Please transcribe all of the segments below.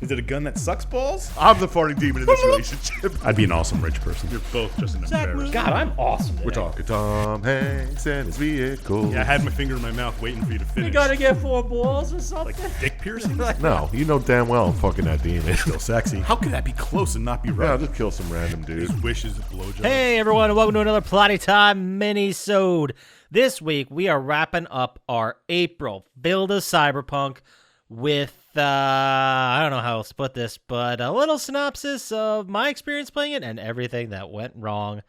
Is it a gun that sucks balls? I'm the farting demon in this relationship. I'd be an awesome rich person. You're both just an embarrassment. God, I'm awesome today. We're talking Tom Hanks and his vehicle. Yeah, I had my finger in my mouth waiting for you to finish. You gotta get 4 balls or something. Like dick piercing? No, you know damn well I'm fucking that demon. Still sexy. How could that be close and not be Yeah, right? I'll just kill some random dude. His wish is a blowjob. Hey everyone, and welcome to another Plotty Time Minisode. This week we are wrapping up our April build of Cyberpunk with I don't know how I'll split this, but a little synopsis of my experience playing it and everything that went wrong.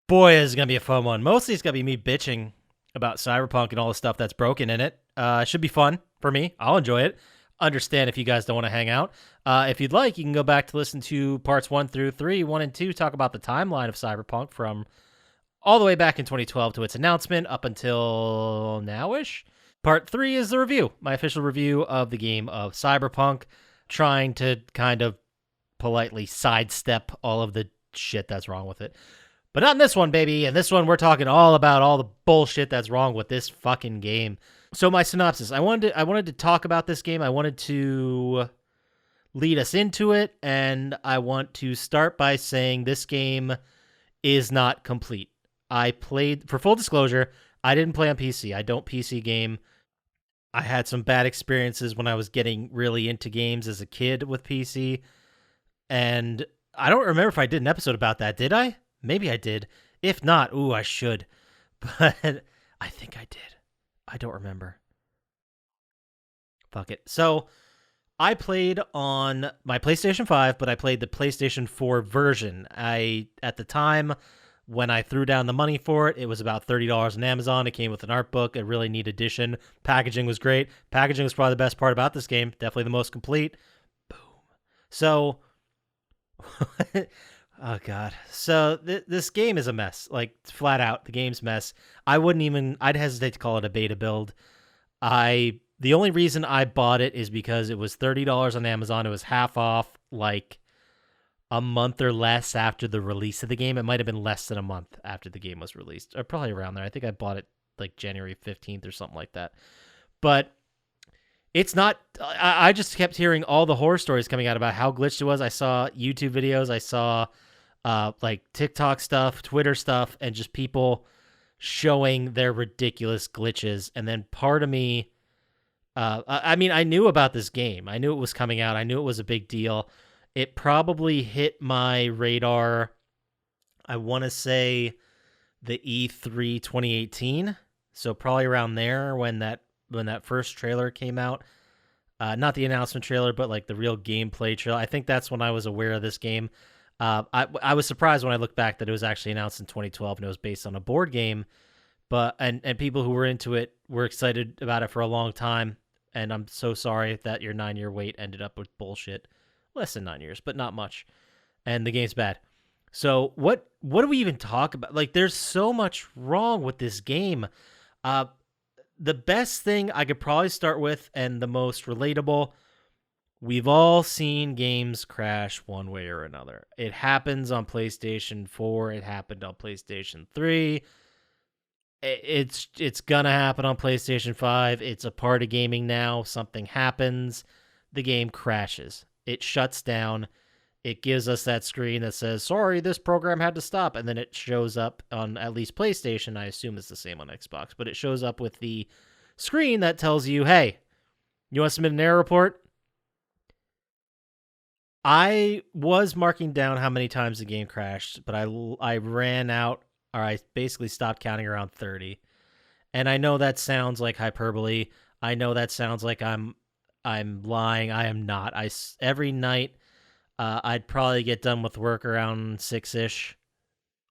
Boy, is it gonna be a fun one. Mostly it's gonna be me bitching about Cyberpunk and all the stuff that's broken in it. It should be fun for me. I'll enjoy it. Understand if you guys don't want to hang out. If you'd like, you can go back to listen to parts 1 through 3. 1 and 2 talk about the timeline of Cyberpunk from all the way back in 2012 to its announcement up until now-ish. Part 3 is the review, my official review of the game of Cyberpunk, trying to kind of politely sidestep all of the shit that's wrong with it. But not in this one, baby. In this one, we're talking all about all the bullshit that's wrong with this fucking game. So my synopsis, I wanted to talk about this game. I wanted to lead us into it, and I want to start by saying this game is not complete. I played, for full disclosure, I didn't play on PC. I don't PC game. I had some bad experiences when I was getting really into games as a kid with PC, and I don't remember if I did an episode about that. Did I? Maybe I did. If not, ooh, I should. But I think I did. I don't remember. Fuck it. So I played on my PlayStation 5, but I played the PlayStation 4 version. At the time when I threw down the money for it, it was about $30 on Amazon. It came with an art book, a really neat edition. Packaging was great. Packaging was probably the best part about this game. Definitely the most complete. Boom. So, oh God. So this game is a mess. Like, flat out, the game's mess. I'd hesitate to call it a beta build. The only reason I bought it is because it was $30 on Amazon. It was half off, like a month or less after the release of the game. It might have been less than a month after the game was released, or probably around there. I think I bought it like January 15th or something like that. But it's not, I just kept hearing all the horror stories coming out about how glitched it was. I saw YouTube videos, I saw like TikTok stuff, Twitter stuff, and just people showing their ridiculous glitches. And then part of me, I mean, I knew about this game. I knew it was coming out. I knew it was a big deal. It probably hit my radar, I want to say, the E3 2018. So probably around there when that first trailer came out. Not the announcement trailer, but like the real gameplay trailer. I think that's when I was aware of this game. I was surprised when I looked back that it was actually announced in 2012 and it was based on a board game. But and people who were into it were excited about it for a long time. And I'm so sorry that your 9-year wait ended up with bullshit. Less than 9 years, but not much. And the game's bad. So what do we even talk about? Like, there's so much wrong with this game. The best thing I could probably start with, and the most relatable, we've all seen games crash one way or another. It happens on PlayStation 4. It happened on PlayStation 3. It's gonna happen on PlayStation 5. It's a part of gaming now. Something happens. The game crashes. It shuts down. It gives us that screen that says, sorry, this program had to stop. And then it shows up on at least PlayStation. I assume it's the same on Xbox. But it shows up with the screen that tells you, hey, you want to submit an error report? I was marking down how many times the game crashed, but I ran out, or I basically stopped counting around 30. And I know that sounds like hyperbole. I know that sounds like I'm lying. I am not. Every night, I'd probably get done with work around 6-ish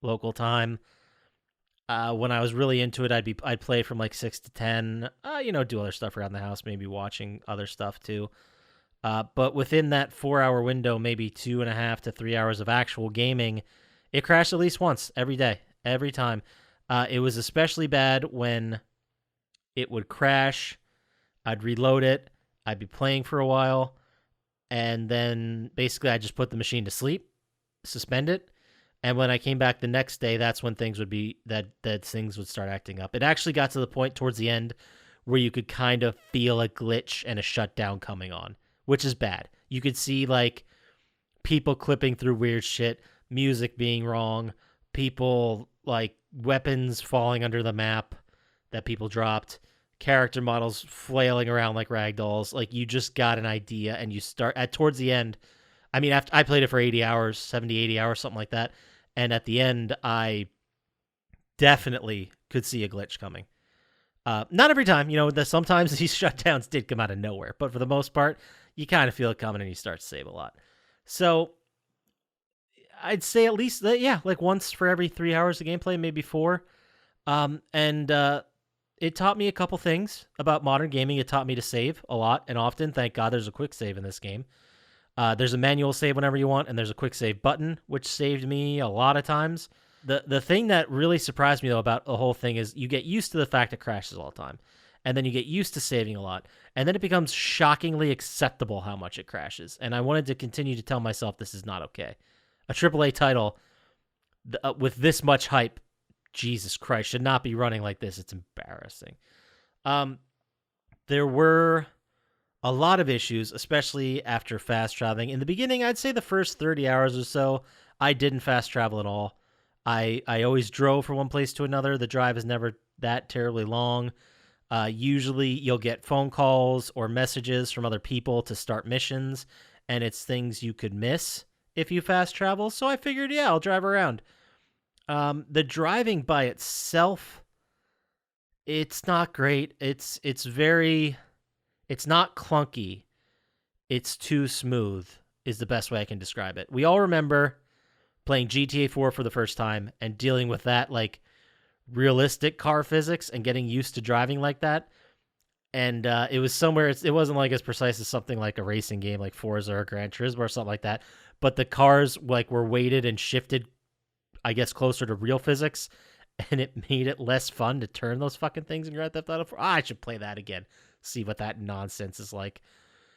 local time. When I was really into it, I'd play from like 6 to 10. Do other stuff around the house, maybe watching other stuff too. But within that 4-hour window, maybe 2.5 to 3 hours of actual gaming, it crashed at least once every day, every time. It was especially bad when it would crash. I'd reload it. I'd be playing for a while, and then basically I just put the machine to sleep, suspend it, and when I came back the next day, that's when things would be that things would start acting up. It actually got to the point towards the end where you could kind of feel a glitch and a shutdown coming on, which is bad. You could see like people clipping through weird shit, music being wrong, people like weapons falling under the map that people dropped, character models flailing around like ragdolls. Like you just got an idea and you start at towards the end. I mean, after I played it for 80 hours, 70, 80 hours, something like that. And at the end, I definitely could see a glitch coming. Not every time, sometimes these shutdowns did come out of nowhere, but for the most part, you kind of feel it coming and you start to save a lot. So I'd say at least, like once for every 3 hours of gameplay, maybe 4. It taught me a couple things about modern gaming. It taught me to save a lot and often. Thank God there's a quick save in this game. There's a manual save whenever you want, and there's a quick save button, which saved me a lot of times. The thing that really surprised me, though, about the whole thing is you get used to the fact it crashes all the time, and then you get used to saving a lot, and then it becomes shockingly acceptable how much it crashes, and I wanted to continue to tell myself this is not okay. A AAA title with this much hype, Jesus Christ, should not be running like this. It's embarrassing. There were a lot of issues, especially after fast traveling. In the beginning, I'd say the first 30 hours or so, I didn't fast travel at all. I always drove from one place to another. The drive is never that terribly long. Usually you'll get phone calls or messages from other people to start missions, and it's things you could miss if you fast travel. So I figured, yeah, I'll drive around. The driving by itself, it's not great. It's not clunky. It's too smooth is the best way I can describe it. We all remember playing GTA 4 for the first time and dealing with that like realistic car physics and getting used to driving like that. And it was somewhere, it wasn't like as precise as something like a racing game like Forza or Gran Turismo or something like that. But the cars like were weighted and shifted, I guess, closer to real physics. And it made it less fun to turn those fucking things in Grand Theft Auto 4. I should play that again. See what that nonsense is like.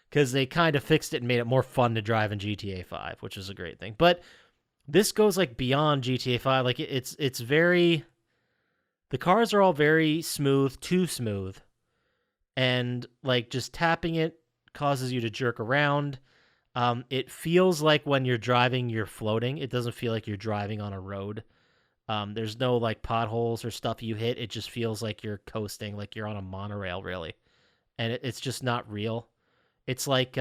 Because they kind of fixed it and made it more fun to drive in GTA 5, which is a great thing. But this goes like beyond GTA 5. Like it's very... The cars are all very smooth, too smooth. And like just tapping it causes you to jerk around. It feels like when you're driving, you're floating. It doesn't feel like you're driving on a road. There's no like potholes or stuff you hit. It just feels like you're coasting, like you're on a monorail, really. And it's just not real. It's like,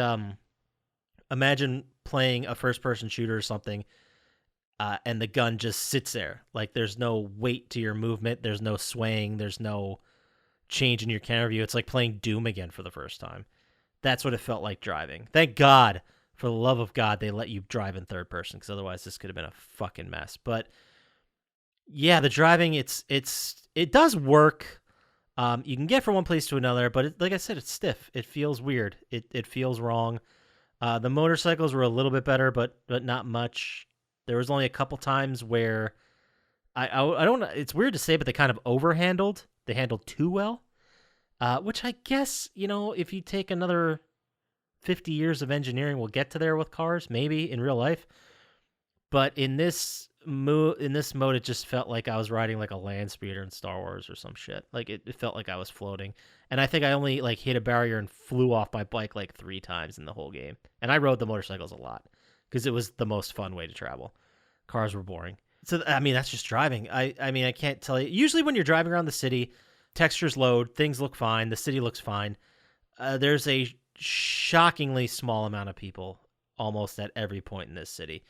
imagine playing a first-person shooter or something, and the gun just sits there. Like there's no weight to your movement. There's no swaying. There's no change in your camera view. It's like playing Doom again for the first time. That's what it felt like driving. Thank God, for the love of God, they let you drive in third person, because otherwise this could have been a fucking mess. But yeah, the driving, it does work. You can get from one place to another, but like I said, it's stiff. It feels weird. It feels wrong. The motorcycles were a little bit better, but not much. There was only a couple times where I don't know. It's weird to say, but they kind of overhandled. They handled too well, which I guess, if you take another 50 years of engineering, we'll get to there with cars, maybe in real life. But in this mode, it just felt like I was riding like a land speeder in Star Wars or some shit. Like it felt like I was floating. And I think I only like hit a barrier and flew off my bike like 3 times in the whole game. And I rode the motorcycles a lot because it was the most fun way to travel. Cars were boring. So, I mean, that's just driving. I mean, I can't tell you. Usually when you're driving around the city, textures load, things look fine, the city looks fine. There's a shockingly small amount of people almost at every point in this city.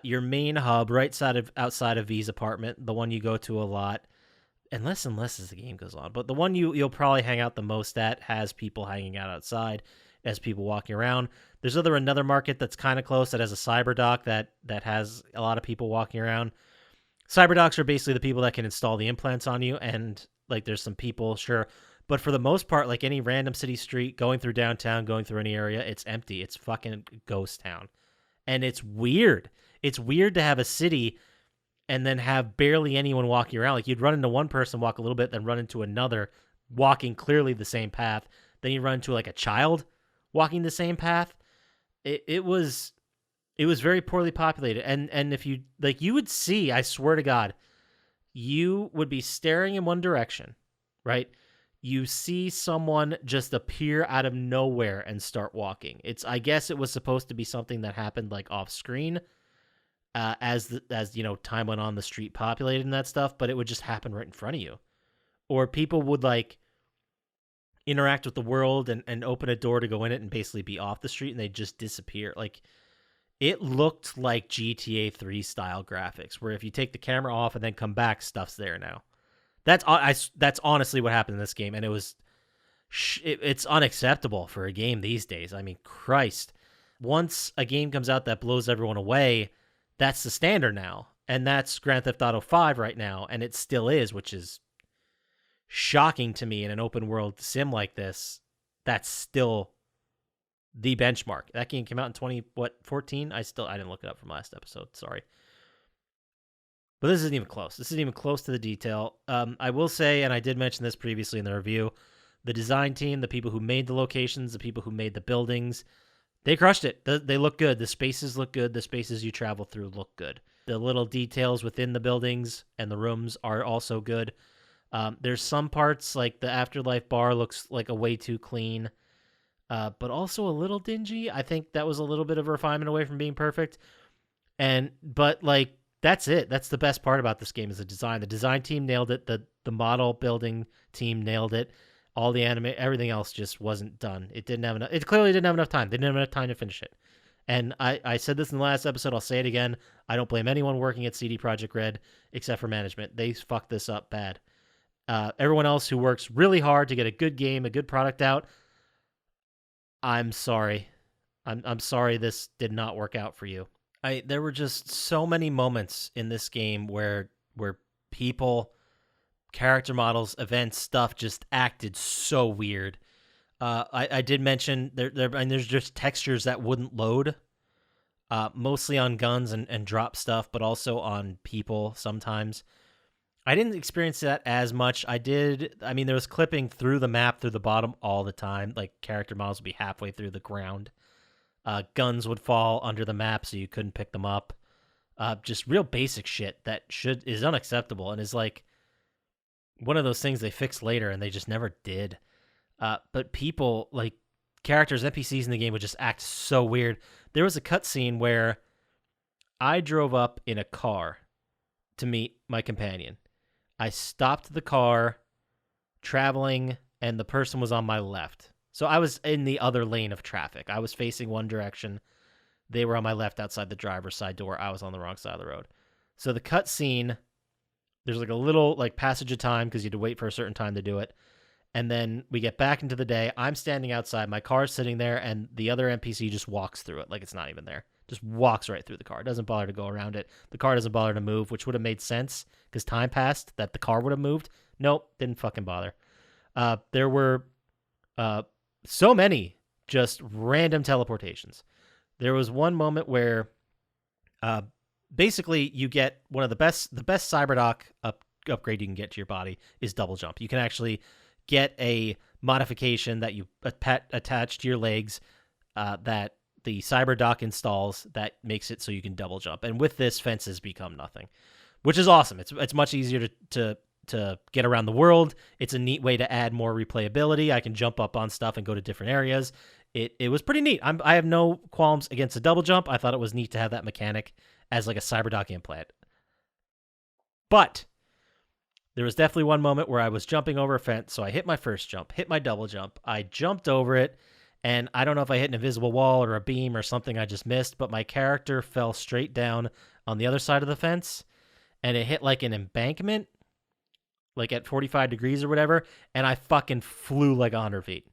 Your main hub, outside of V's apartment, the one you go to a lot, and less as the game goes on, but the one you'll probably hang out the most at has people hanging out outside, as people walking around. There's another market that's kind of close that has a cyberdock that has a lot of people walking around. Cyberdocks are basically the people that can install the implants on you, and like there's some people, sure, but for the most part, like any random city street, going through downtown, going through any area, it's empty. It's fucking ghost town. And it's weird. It's weird to have a city and then have barely anyone walking around. Like you'd run into one person, walk a little bit, then run into another, walking clearly the same path. Then you run into like a child walking the same path. It was very poorly populated. And if you like, you would see, I swear to God, you would be staring in one direction, right? you see someone just appear out of nowhere and start walking. I guess it was supposed to be something that happened like off screen, as time went on, the street populated and that stuff, but it would just happen right in front of you. Or people would like interact with the world and open a door to go in it and basically be off the street, and they just disappear. Like, it looked like GTA 3 style graphics, where if you take the camera off and then come back, stuff's there now. That's honestly what happened in this game, and it's unacceptable for a game these days. I mean, Christ. Once a game comes out that blows everyone away, that's the standard now, and that's Grand Theft Auto 5 right now, and it still is, which is shocking to me in an open world sim like this. That's still the benchmark. That game came out in 2014? I didn't look it up from last episode. Sorry. But this isn't even close. This isn't even close to the detail. I will say, and I did mention this previously in the review, the design team, the people who made the locations, the people who made the buildings, they crushed it. They look good. The spaces look good. The spaces you travel through look good. The little details within the buildings and the rooms are also good. There's some parts, like the Afterlife bar looks like a way too clean, but also a little dingy. I think that was a little bit of a refinement away from being perfect. But like, that's it. That's the best part about this game, is the design. The design team nailed it. The model building team nailed it. All the everything else just wasn't done. It clearly didn't have enough time. They didn't have enough time to finish it. And I said this in the last episode. I'll say it again. I don't blame anyone working at CD Projekt Red except for management. They fucked this up bad. Everyone else who works really hard to get a good game, a good product out, I'm sorry. I'm sorry this did not work out for you. There were just so many moments in this game where people, character models, events, stuff just acted so weird. I did mention there's just textures that wouldn't load, mostly on guns and drop stuff, but also on people sometimes. I didn't experience that as much. There was clipping through the map, through the bottom all the time. Like, character models would be halfway through the ground. Guns would fall under the map so you couldn't pick them up. Just real basic shit that is unacceptable and is like one of those things they fix later and they just never did. But people, like characters, NPCs in the game, would just act so weird. There was a cutscene where I drove up in a car to meet my companion. I stopped the car traveling and the person was on my left. So I was in the other lane of traffic. I was facing one direction. They were on my left outside the driver's side door. I was on the wrong side of the road. So the cutscene, there's like a little like passage of time because you had to wait for a certain time to do it. And then we get back into the day. I'm standing outside. My car's sitting there, and the other NPC just walks through it like it's not even there. Just walks right through the car. Doesn't bother to go around it. The car doesn't bother to move, which would have made sense because time passed that the car would have moved. Nope, didn't fucking bother. There were so many just random teleportations. There was one moment where basically you get one of the best Cyberdock upgrade you can get to your body is double jump. You can actually get a modification that you attach to your legs that the Cyberdock installs that makes it so you can double jump. And with this, fences become nothing, which is awesome. It's much easier to get around the world. It's a neat way to add more replayability. I can jump up on stuff and go to different areas. It was pretty neat. I have no qualms against a double jump. I thought it was neat to have that mechanic as like a Cyberdock implant. But there was definitely one moment where I was jumping over a fence, so I hit my first jump, hit my double jump. I jumped over it, and I don't know if I hit an invisible wall or a beam or something I just missed, but my character fell straight down on the other side of the fence, and it hit like an embankment, like at 45 degrees or whatever, and I fucking flew like 100 feet.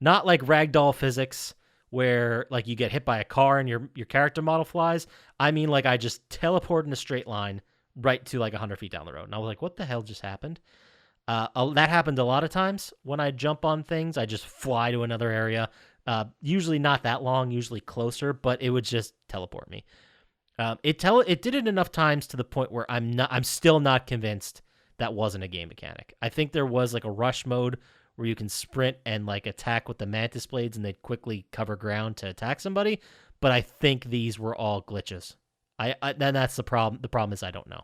Not like ragdoll physics where like you get hit by a car and your character model flies. I mean, like I just teleported in a straight line right to like 100 feet down the road. And I was like, what the hell just happened? That happened a lot of times when I jump on things. I just fly to another area. Usually not that long, usually closer, but it would just teleport me. It did it enough times to the point where I'm still not convinced that wasn't a game mechanic. I think there was like a rush mode where you can sprint and like attack with the mantis blades and they'd quickly cover ground to attack somebody. But I think these were all glitches. Then that's the problem. The problem is I don't know,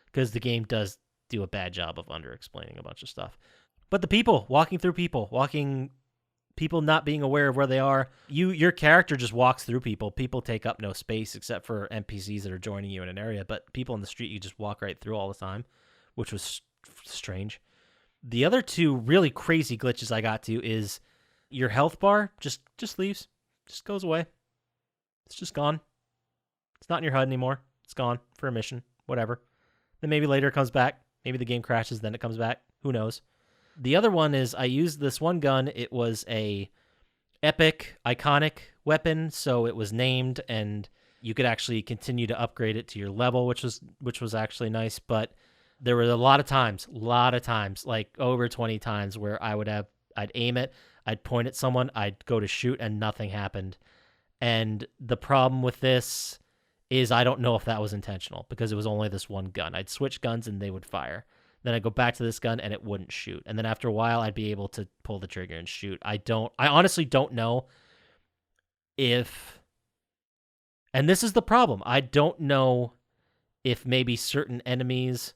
because the game does do a bad job of under-explaining a bunch of stuff. But the people walking through people not being aware of where they are. Your character just walks through people. People take up no space except for NPCs that are joining you in an area, but people in the street you just walk right through all the time, which was strange. The other two really crazy glitches I got to is your health bar just leaves, just goes away. It's just gone. It's not in your HUD anymore. It's gone for a mission, whatever. Then maybe later it comes back. Maybe the game crashes, then it comes back. Who knows? The other one is I used this one gun. It was a epic, iconic weapon, so it was named, and you could actually continue to upgrade it to your level, which was actually nice. But there were a lot of times, like over 20 times, where I'd aim it, I'd point at someone, I'd go to shoot, and nothing happened. And the problem with this is I don't know if that was intentional because it was only this one gun. I'd switch guns and they would fire. Then I'd go back to this gun and it wouldn't shoot. And then after a while, I'd be able to pull the trigger and shoot. I honestly don't know if, and this is the problem, I don't know if maybe certain enemies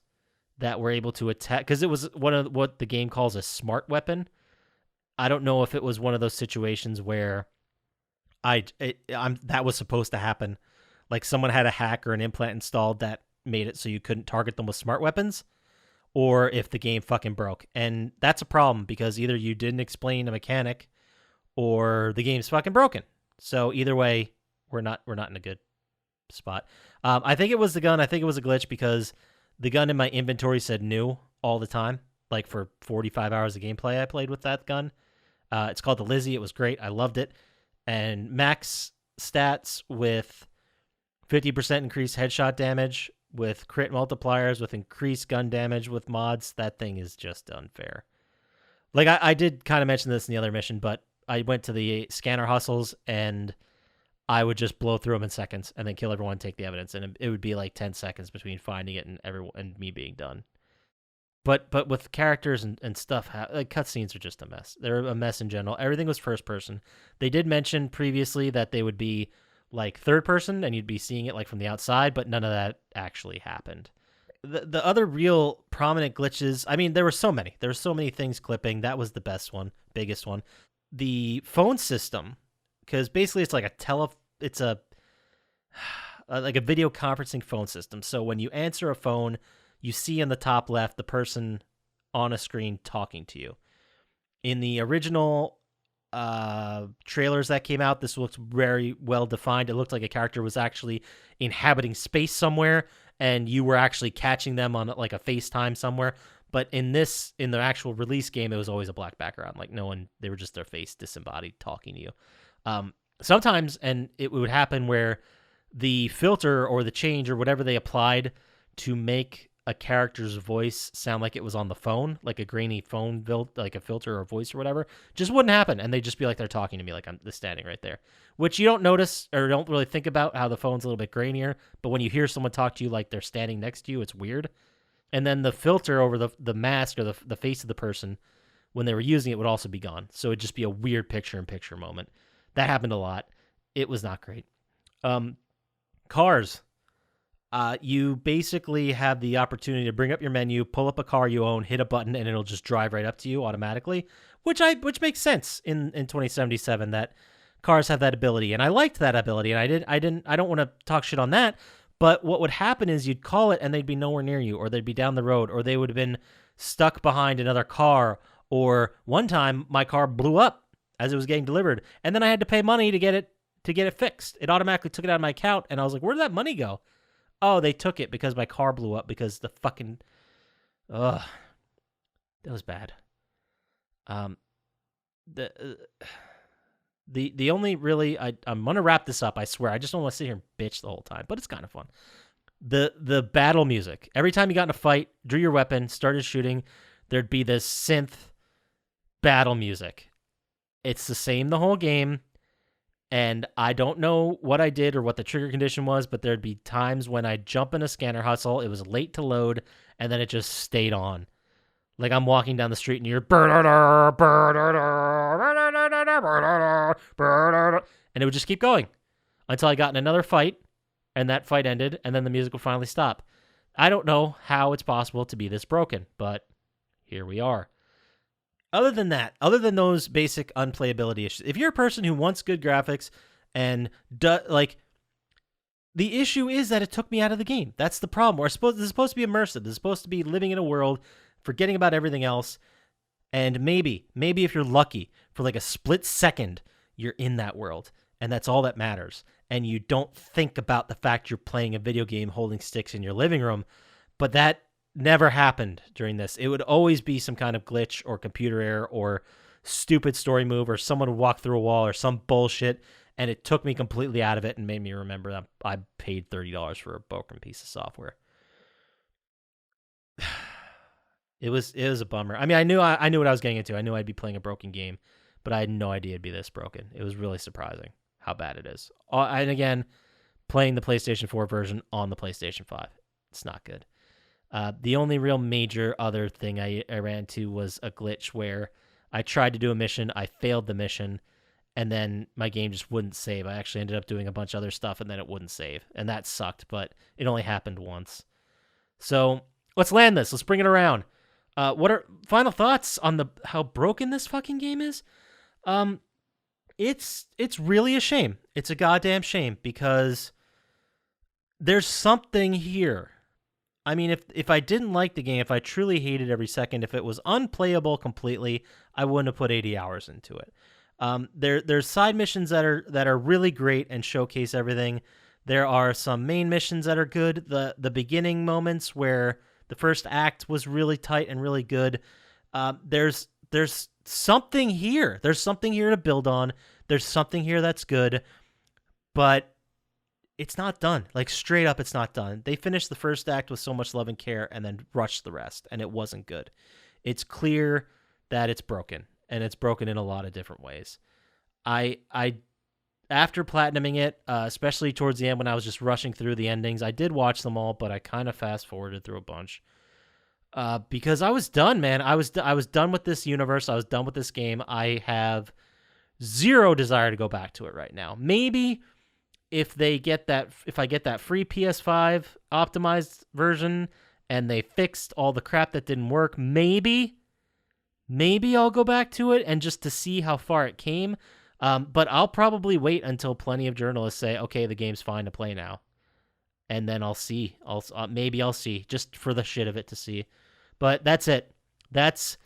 that were able to attack, because it was one of what the game calls a smart weapon. I don't know if it was one of those situations where that was supposed to happen. Like someone had a hack or an implant installed that made it so you couldn't target them with smart weapons, or if the game fucking broke. And that's a problem because either you didn't explain a mechanic or the game's fucking broken. So either way, we're not in a good spot. I think it was the gun. I think it was a glitch because the gun in my inventory said new all the time. Like for 45 hours of gameplay I played with that gun. It's called the Lizzie. It was great. I loved it. And max stats with 50% increased headshot damage, with crit multipliers, with increased gun damage, with mods. That thing is just unfair. Like, I did kind of mention this in the other mission, but I went to the scanner hustles, and I would just blow through them in seconds, and then kill everyone, take the evidence, and it would be like 10 seconds between finding it and me being done. But with characters and stuff, like cutscenes are just a mess. They're a mess in general. Everything was first person. They did mention previously that they would be like third person and you'd be seeing it like from the outside, but none of that actually happened. The other real prominent glitches, I mean, there were so many. There were so many things clipping. That was the best one, biggest one. The phone system, because basically it's like it's a like a video conferencing phone system. So when you answer a phone, you see in the top left the person on a screen talking to you. In the original trailers that came out, this looked very well defined. It looked like a character was actually inhabiting space somewhere, and you were actually catching them on like a FaceTime somewhere. But in the actual release game, it was always a black background. Like they were just their face disembodied talking to you. Sometimes, and it would happen where the filter or the change or whatever they applied to make a character's voice sound like it was on the phone, like a grainy phone built, like a filter or voice or whatever, just wouldn't happen. And they'd just be like, they're talking to me like I'm standing right there, which you don't notice or don't really think about how the phone's a little bit grainier. But when you hear someone talk to you like they're standing next to you, it's weird. And then the filter over the mask or the face of the person, when they were using it, would also be gone. So it'd just be a weird picture-in-picture moment. That happened a lot. It was not great. Cars. You basically have the opportunity to bring up your menu, pull up a car you own, hit a button, and it'll just drive right up to you automatically, which makes sense in 2077 that cars have that ability. And I liked that ability, and I don't want to talk shit on that, but what would happen is you'd call it and they'd be nowhere near you, or they'd be down the road, or they would have been stuck behind another car, or one time my car blew up as it was getting delivered, and then I had to pay money to get it fixed. It automatically took it out of my account, and I was like, where did that money go? Oh, they took it because my car blew up because the fucking... Ugh. That was bad. The only really... I'm going to wrap this up, I swear. I just don't want to sit here and bitch the whole time, but it's kind of fun. The battle music. Every time you got in a fight, drew your weapon, started shooting, there'd be this synth battle music. It's the same the whole game. And I don't know what I did or what the trigger condition was, but there'd be times when I'd jump in a scanner hustle, it was late to load, and then it just stayed on. Like I'm walking down the street and you're... And it would just keep going until I got in another fight, and that fight ended, and then the music would finally stop. I don't know how it's possible to be this broken, but here we are. Other than that, other than those basic unplayability issues, if you're a person who wants good graphics and like, the issue is that it took me out of the game. That's the problem. This is supposed to be immersive. This is supposed to be living in a world, forgetting about everything else, and maybe if you're lucky, for like a split second, you're in that world, and that's all that matters. And you don't think about the fact you're playing a video game holding sticks in your living room, but that never happened during this. It would always be some kind of glitch or computer error or stupid story move, or someone would walk through a wall or some bullshit, and it took me completely out of it and made me remember that I paid $30 for a broken piece of software. It was a bummer. I mean, I knew what I was getting into. I knew I'd be playing a broken game, but I had no idea it'd be this broken. It was really surprising how bad it is. And again, playing the PlayStation 4 version on the PlayStation 5. It's not good. The only real major other thing I ran into was a glitch where I tried to do a mission, I failed the mission, and then my game just wouldn't save. I actually ended up doing a bunch of other stuff, and then it wouldn't save. And that sucked, but it only happened once. So let's land this. Let's bring it around. What are final thoughts on how broken this fucking game is? It's really a shame. It's a goddamn shame, because there's something here. I mean, if I didn't like the game, if I truly hated every second, if it was unplayable completely, I wouldn't have put 80 hours into it. There's side missions that are really great and showcase everything. There are some main missions that are good. The beginning moments where the first act was really tight and really good. There's something here. There's something here to build on. There's something here that's good, but it's not done. Like, straight up, it's not done. They finished the first act with so much love and care and then rushed the rest, and it wasn't good. It's clear that it's broken, and it's broken in a lot of different ways. I after platinuming it, especially towards the end when I was just rushing through the endings, I did watch them all, but I kind of fast-forwarded through a bunch. Because I was done, man. I was done with this universe. I was done with this game. I have zero desire to go back to it right now. Maybe if I get that free PS5 optimized version and they fixed all the crap that didn't work, maybe I'll go back to it and just to see how far it came. But I'll probably wait until plenty of journalists say, okay, the game's fine to play now. And then I'll see. Maybe I'll see, just for the shit of it to see. But that's it. That's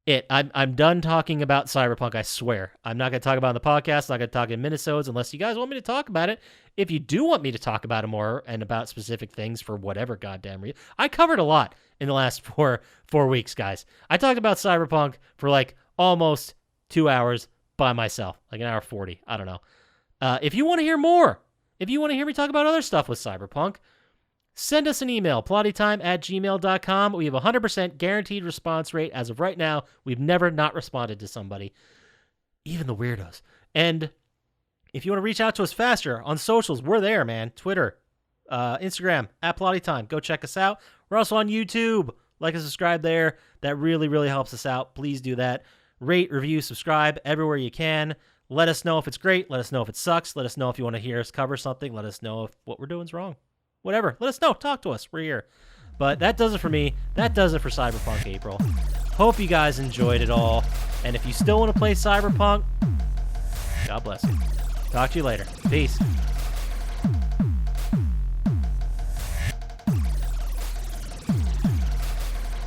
it. I'm done talking about Cyberpunk, I swear. I'm not going to talk about it on the podcast. I'm not going to talk in Minisodes unless you guys want me to talk about it. If you do want me to talk about it more and about specific things for whatever goddamn reason. I covered a lot in the last four weeks, guys. I talked about Cyberpunk for like almost 2 hours by myself, like an hour 40. I don't know. If you want to hear more, if you want to hear me talk about other stuff with Cyberpunk, send us an email, plottytime@gmail.com. We have a 100% guaranteed response rate. As of right now, we've never not responded to somebody, even the weirdos. And if you want to reach out to us faster on socials, we're there, man. Twitter, Instagram, @plottytime. Go check us out. We're also on YouTube. Like and subscribe there. That really, really helps us out. Please do that. Rate, review, subscribe everywhere you can. Let us know if it's great. Let us know if it sucks. Let us know if you want to hear us cover something. Let us know if what we're doing is wrong. Whatever. Let us know. Talk to us. We're here. But that does it for me. That does it for Cyberpunk April. Hope you guys enjoyed it all. And if you still want to play Cyberpunk, God bless you. Talk to you later. Peace.